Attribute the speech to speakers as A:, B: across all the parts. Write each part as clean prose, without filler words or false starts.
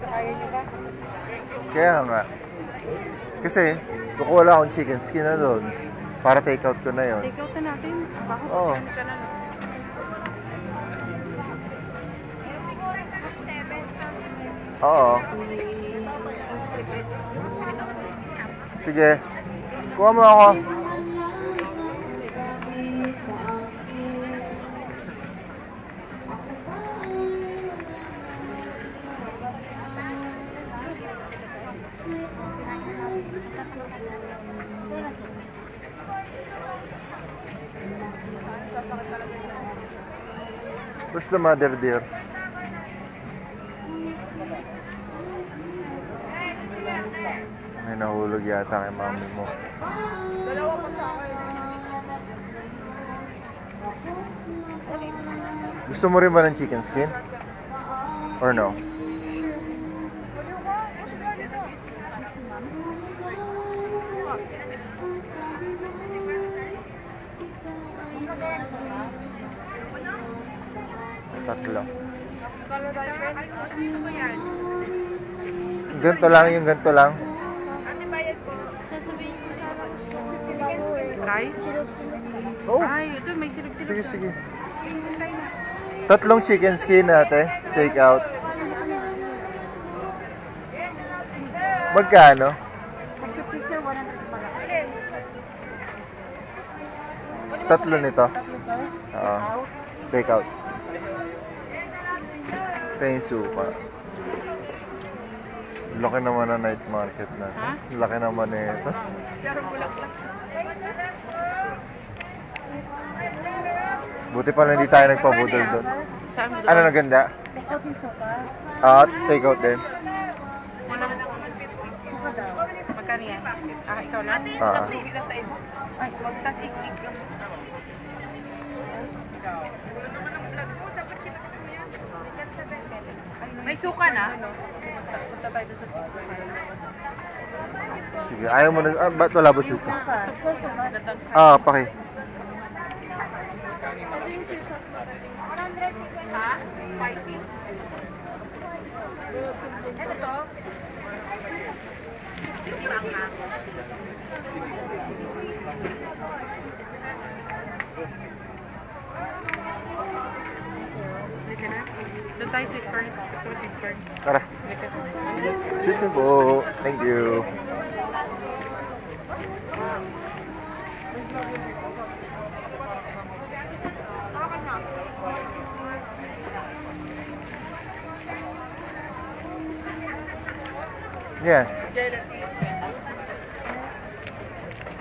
A: Kaya niyo ba?
B: Kaya nga. Kasi, kukuha lang akong chicken skin na doon. Para take out ko na yun.
A: Take out na natin. Bakit?
B: Oo.
A: Ka na, no?
B: Oo. Sige. Kuha mo ako. Where's the mother, dear? May nahulog yata kay mami mo. Gusto mo rin ba ng chicken skin? Or no? Tatlo. Ganto lang, yung ganto lang.
A: Rice?
B: Oh,
A: Ay, ito may silog-silog.
B: sige, sige. Tatlong chicken skin ate. Take out. Magkano? Tatlo nito. Oo. Take out. Ito yung suka. Laki naman na night market na.
A: Ha?
B: Laki naman na ito. Buti pala hindi tayo nagpabudol doon.
A: Saan mo
B: Ano naganda? Take out din.
A: Magkano yan? Ah, ikaw lang? Ay, wag tas ik-ik. May suka na? Punta tayo sa suka.
B: Sige, ayaw mo na. Ba't wala ba suka?
A: Datang
B: Paki.
A: Ha? Spicy? Ano to? Halika na. Doon tayo sweet corn. Gusto mo sweet corn?
B: Tara.
A: Halika.
B: Excuse me po. Thank you. Yeah.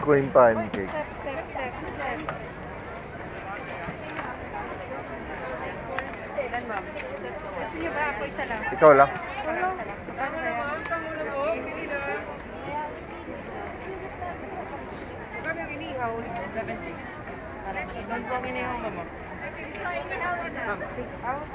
B: Queen pancake.
A: Step. Ilan, ma'am? Gusto niyo ba ako isa lang?
B: Ikaw lang.
A: Ano naman? Magkano yung inihaw? 70. Ilan po ang inihaw mo, ma'am? Ma'am, 6 out?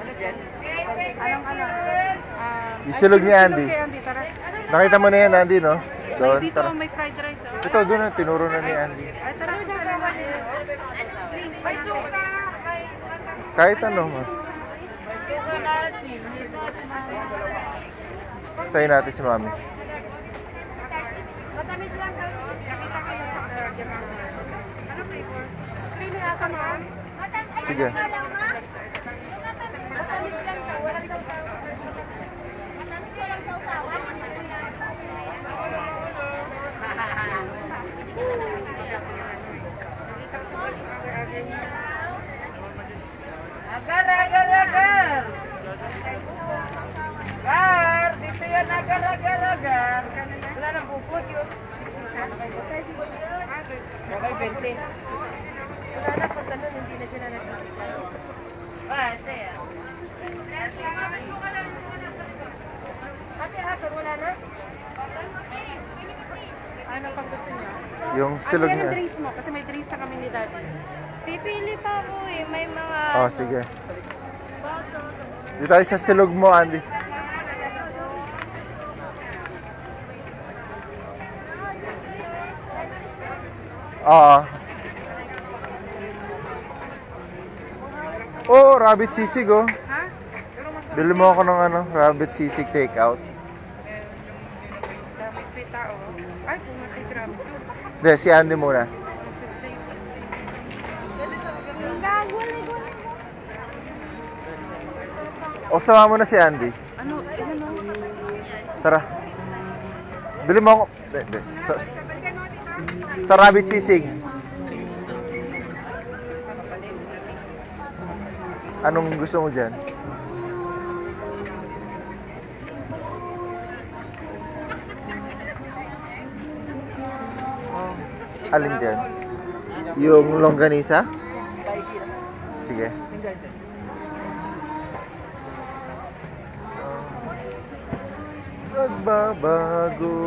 A: Ano dyan? Anong ano?
B: Yung silog ni Andy.
A: Silog kay Andy, tara.
B: Nakita mo na yan, Andy, no? Doon,
A: Dito
B: tara.
A: may fried rice. Oh.
B: Ito, doon na. Tinuro na ni Andy.
A: Ay, tara. May suka.
B: Kahit ano, ma.
A: Suka na asin.
B: Tayo natin si mami.
A: Matamis lang kasi. Nakita kayo sa sir. Ano flavor? Pili ata ma'am.
B: Sige.
A: Matamis lang ka. Walang sausawan. Matamis walang sausawan. Agar. Gar, dito yan agar. Wala nang bubos yun. Okay, 20. Wala na pantalon, hindi na sila nakikita. Saya. Ate, hator, wala na? Ano pang gusto niyo?
B: Yung silog
A: Ano
B: niya.
A: yung drinks mo? Kasi may drinks na kami ni Daddy.
C: Pipili pa ako eh. May mga...
B: Sige. Dito tayo sa silog mo, Andy. Oo. Oh, rabbit sisig oh.
A: Ha?
B: Bili mo ako ng ano, rabbit sisig takeout.
A: Dapat may tao. Ay, pumatay grabe to.
B: Hindi, si Andy muna. O, sama mo na si Andy.
A: Ano?
B: Tara. Bili mo ako. Hindi, sa rabbit sisig. Anong gusto mo dyan? Alin dyan? Yung longganisa? Sige. Magbabago,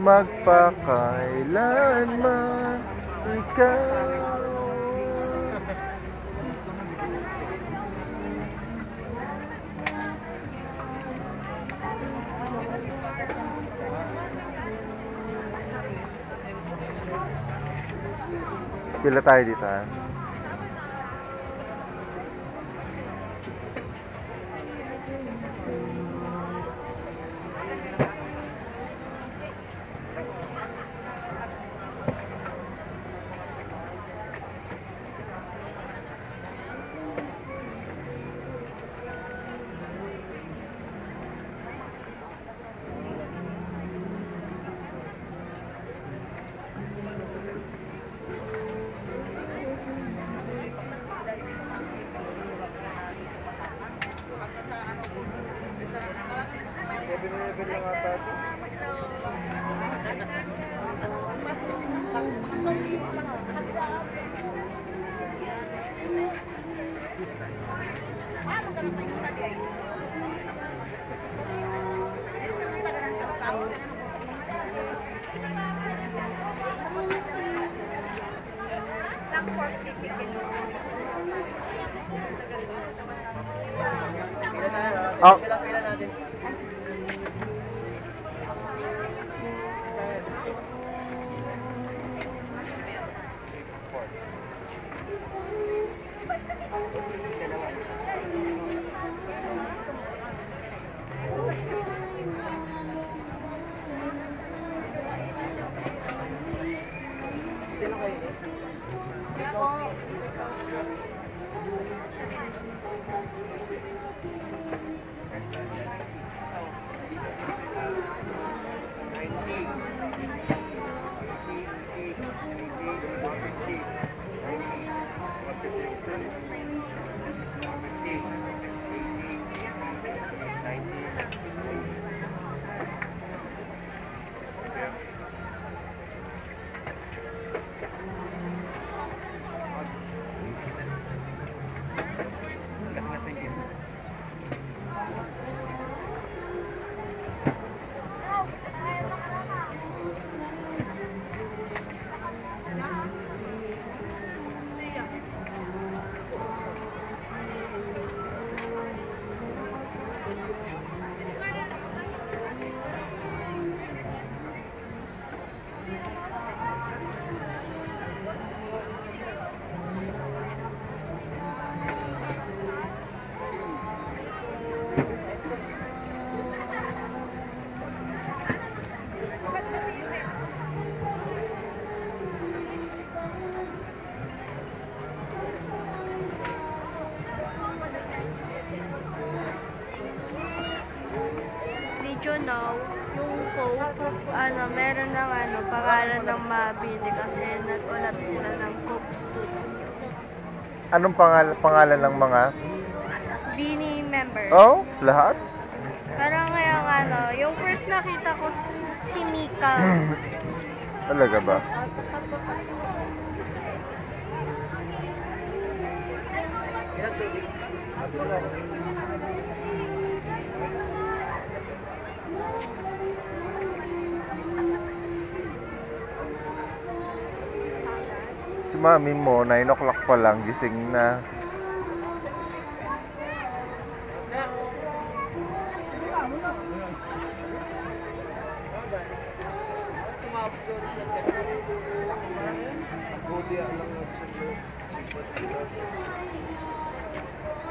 B: magpakailanman, ikaw. Pila tayo dito, ha? Oh.
C: Now, yung Coke, meron ng pangalan ng mabili kasi nag-collab sila ng Coke Studio.
B: Anong pangalan ng mga?
C: Vini members.
B: Oh, lahat?
C: Pero ngayong yung first nakita ko si Mika.
B: Talaga ba? Si mami mo, 9 o'clock pa lang, gising na.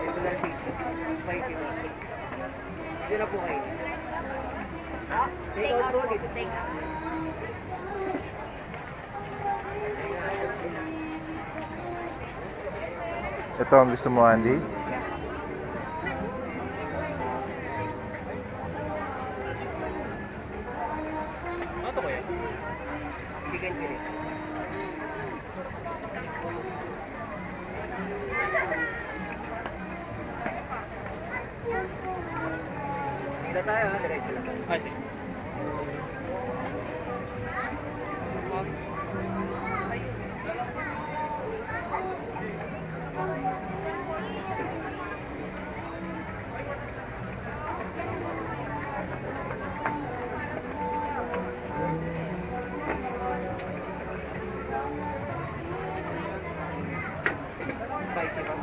A: Regular cheesy. Spicy ba? Hindi na po kayo. Ha? Take out po dito. Take out.
B: Ito ang gusto mo, Andy?
A: Ano to kuya? Chicken curry. Dito tayo ha, diretso lang. Ah, sige. Spicy pa.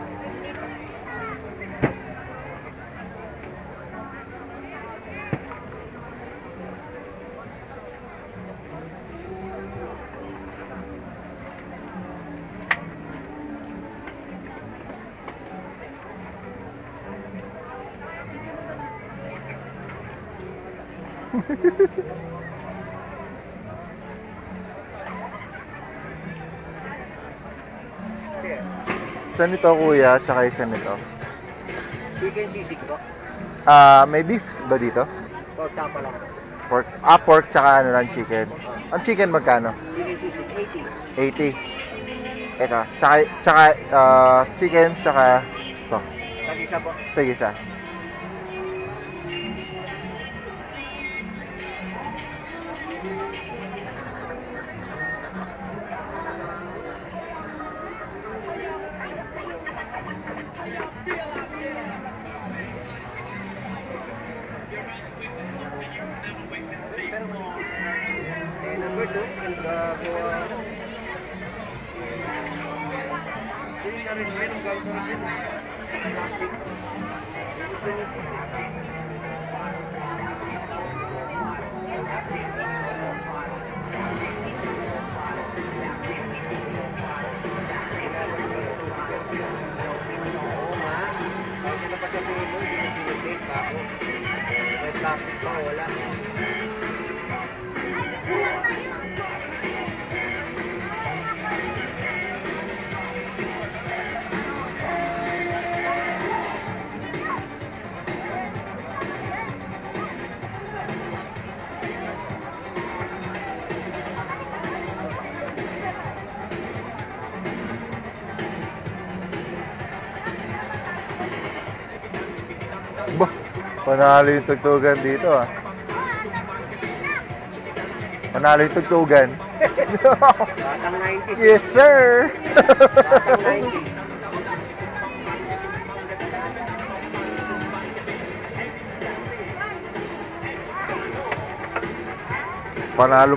B: Isa nito, kuya, tsaka isa nito.
A: Chicken sisig po.
B: May beef ba dito?
A: Pork tapa lang.
B: Pork, pork tsaka ano lang, chicken. Ang chicken magkano?
A: Chicken sisig,
B: 80.
A: 80.
B: Ito, tsaka chicken, tsaka ito.
A: Tag-isa po.
B: Tig-isa.
A: Number 2, hindi na rin meron gawin sa rin. Plastic. Oo nga. Kahit na pa siya puno, hindi na sinubig ako. May plastic pa, wala.
B: Bah, panalo yung tugtugan dito ah. Panalo yung tugtugan.
A: Batang 90s.
B: Yes, sir!
A: Batang 90s.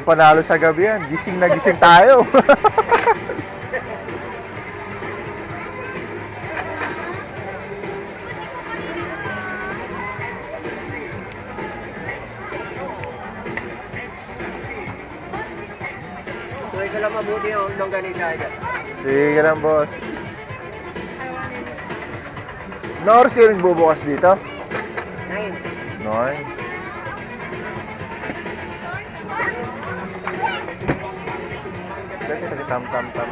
B: Panalo sa gabi yan. Gising na gising tayo.
A: Tuloy ka lang mabuti yung longganisa dyan.
B: Sige lang, boss. No oras kayo nagbubukas dito?
A: 9.
B: Noy. Sige, tam-tam-tam.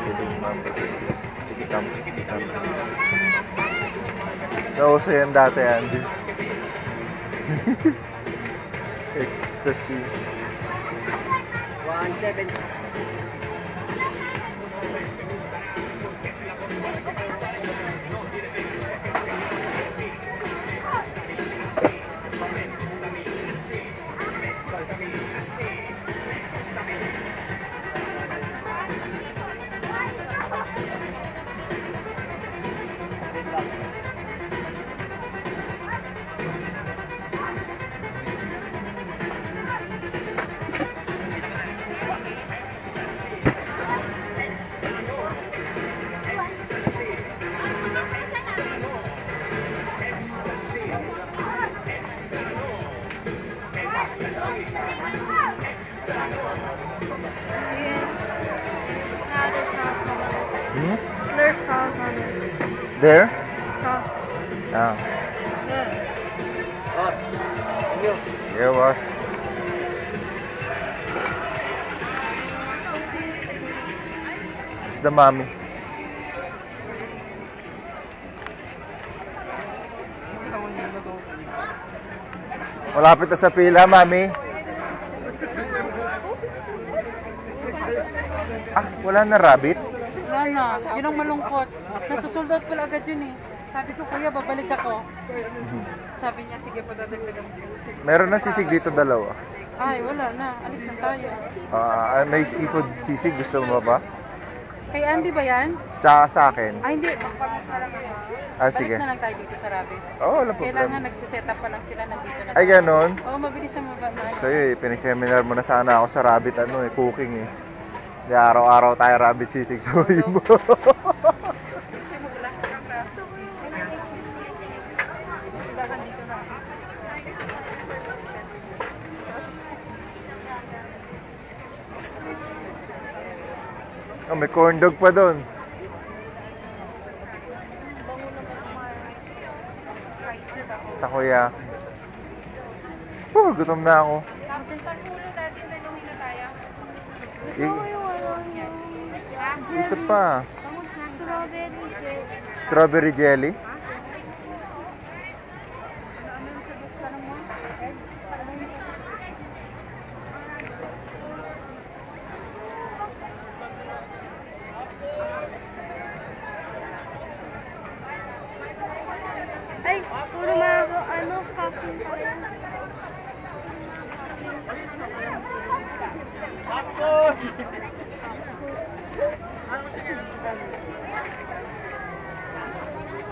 B: Sige, tam. Nauso yan dati, Andy. Ecstasy.
A: 170.
C: There's sauce on it.
B: There?
C: Sauce.
B: Ah. Yeah, boss. It's the mommy. Malapit na sa pila, mami. Ah, wala na rabbit?
A: Wala na. Yun ang malungkot. Nasusold pala agad yun eh. Sabi ko, kuya, babalik ako. Sabi niya, sige pa dadagdagan mo.
B: Meron na sisig dito, dalawa.
A: Ay, wala na. Alis na tayo.
B: May seafood sisig. Gusto mo ba?
A: Kay Andy ba yan?
B: Tsaka sa akin.
A: Ay, hindi.
B: Sige.
A: Balik na lang tayo dito sa Rabbit.
B: Oo, wala
A: Kailangan
B: problema.
A: nagsiset up pa lang sila. Nandito na
B: Ay, ganon?
A: Oo, mabilis siya mababa.
B: Sa'yo piniseminar mo na sana ako sa rabbit cooking eh. Di araw-araw tayo rabbit sisig sa uwi mo. Oh, may corn dog pa doon. Takoyaki. Oh, gutom na ako. Ikot pa. Strawberry jelly.
C: Ay, puro mga coffee ko yan.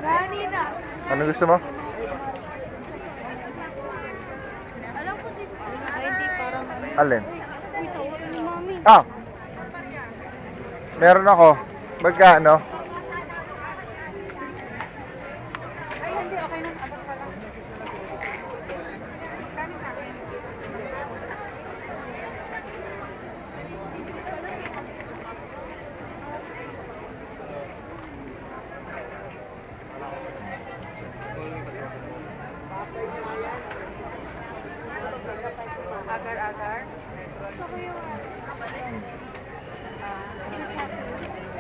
C: Kanina.
B: Ano gusto mo?
C: Alam ko dito. Hindi parang
B: Alin?
C: ito, ni Mami.
B: Ah! Meron ako. Magkano?
A: Ay, hindi. Okay na. Abang pa lang. Agar-agar.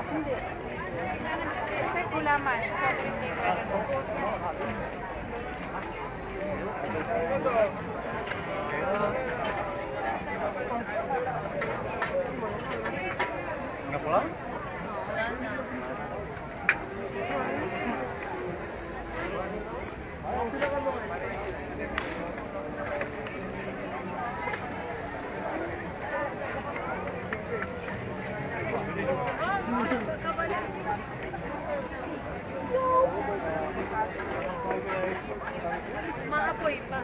A: Hindi. Kasi gulaman. Sobrang hindi ko maapoy pa.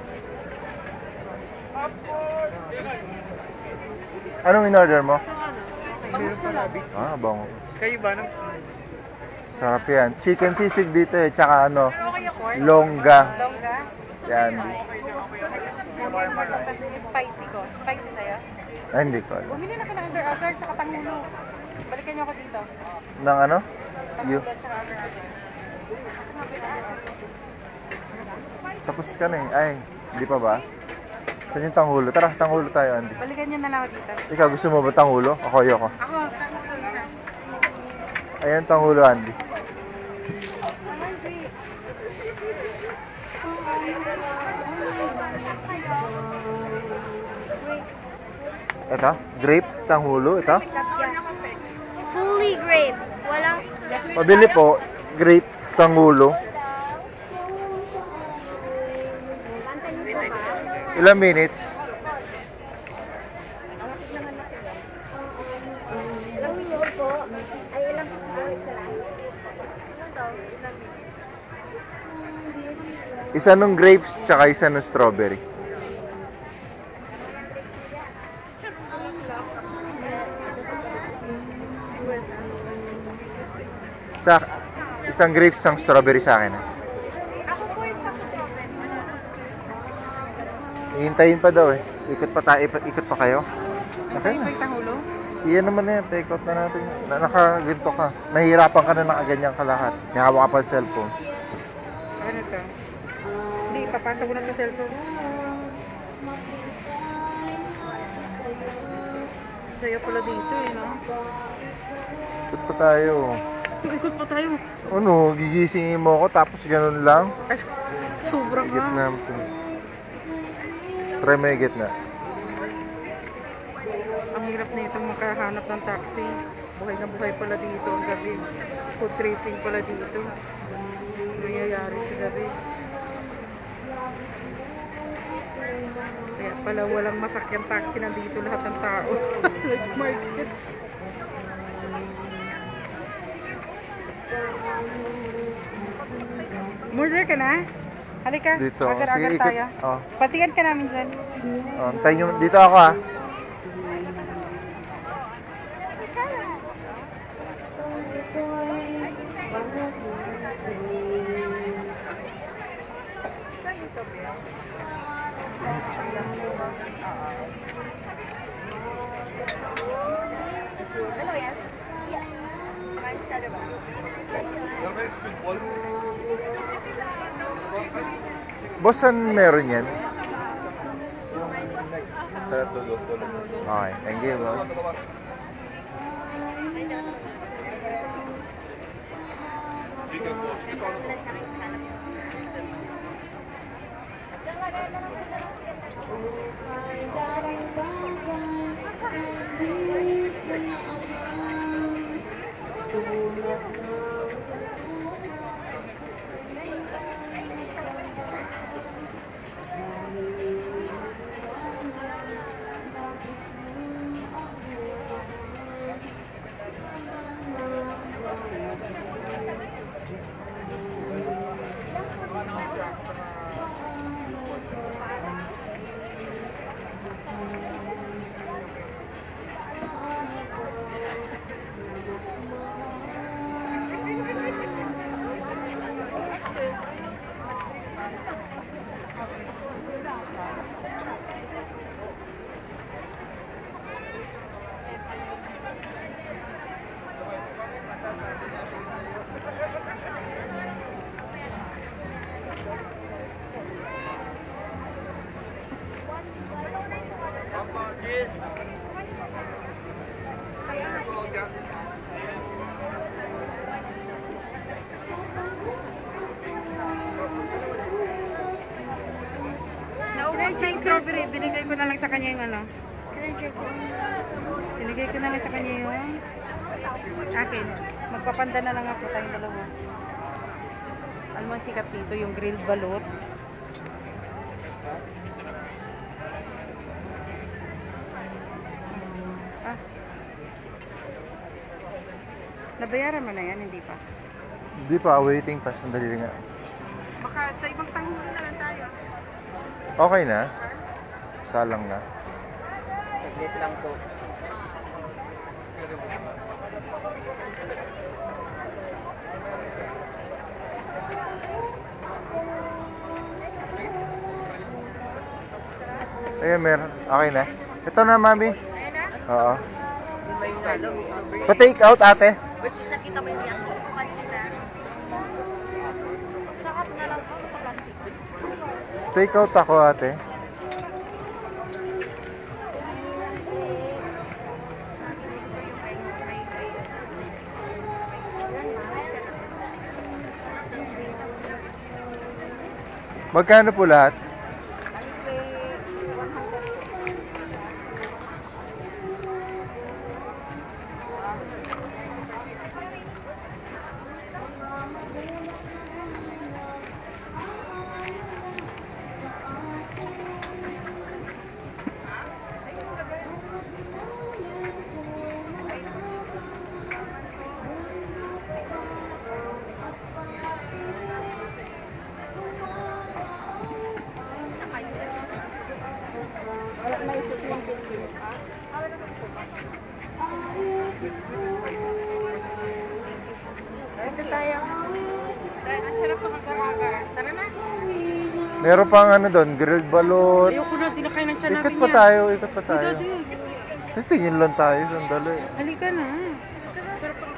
B: Anong in-order mo?
A: Ano?
B: Bango.
D: Kayo ba nang
B: Sarap yan. Chicken sisig dito tsaka
A: Pero kaya corn?
B: longga.
A: Longga?
B: Yan.
A: Spicy ko. Spicy sa'yo?
B: Ay, hindi ko.
A: Bumili na ka ng agar-agar tsaka tangulo. Balikan niyo ako dito.
B: Nang ano?
A: Tangulo tsaka agar-agar.
B: Tapos ka na eh. Ay, hindi pa ba? Saan yung tanghulo? Tara, tanghulo tayo, Andy.
A: Balikan niyo na lang ako dito.
B: Ikaw, gusto mo ba tanghulo? Ako, ayoko.
A: Ako, tangulo na.
B: Ayan, tanghulo, Andy. Ito, grape, tanghulo, ito.
C: Fully grape. Walang
B: Pabili po, grape, tanghulo. Ilang minutes?
C: ilang minuto po. Ay, ilang minuto lang.
B: Isa nung grapes, tsaka isa nung strawberry. Isang grapes, isang strawberry sa akin.
C: Ako po yung
B: Hihintayin pa daw eh. Ikot pa tayo, ikot pa kayo. Okay
A: Sa'yo
B: na.
A: ba yung tangulo?
B: Iyan naman na yan, take out na natin. Nakaganto ka. Nahihirapan ka na nakaganyan ka lahat. May hawak ka pa sa cellphone.
A: Ano ito? ka. Hindi, papasok ko na sa cellphone. Saya pala dito eh, no?
B: Ikot pa tayo.
A: Ikot pa tayo.
B: Ano, gigisingin mo ako tapos ganun lang?
A: Ay, sobrang
B: Gitna mo. Try mo yung gitna.
A: Ang hirap na itong makahanap ng taxi. Buhay na buhay pala dito ang gabi. Food tripping pala dito. Nangyayari sa gabi. Kaya pala walang masakyang taxi, nandito lahat ng tao. Like market. Murder ka na? Halika.
B: Dito.
A: Agar-agar
B: Sige, ikot.
A: tayo.
B: Oh.
A: Patigan ka namin dyan.
B: Oh, antayin nyo. Dito ako ah. Boss, saan meron yan? Okay, thank you, boss.
A: Naubos na yung strawberry. Binigay ko na lang sa kanya yung ano. Binigay ko na lang sa kanya yung akin. Magpapanda na lang ako tayong dalawa. Alam mo ang sikat dito, yung grilled balot. Ah. Nabayaran mo na yan, hindi pa?
B: Hindi pa, waiting pa. Sandali nga.
A: Baka sa ibang tanghuli na lang tayo.
B: Okay na? Salang na.
A: Saglit lang po.
B: Ayan, meron. Okay na. Ito na, mami. Oo. Pa-take out, ate.
C: Which is nakita mo yung yatos ko kanina. Sakap na lang ako sa kanti.
B: Take out ako, ate. Magkano po lahat?
C: Ito tayo.
A: Ang sarap ng agar-agar. Tara na.
B: Meron pang ano doon, grilled balot.
A: Ayoko na, di na kayo ng tiyan
B: Ikot
A: namin
B: pa
A: yan.
B: tayo, ikot pa tayo.
A: Dito, dito.
B: Titingin lang tayo, sandali.
A: Halika na. Sarap ang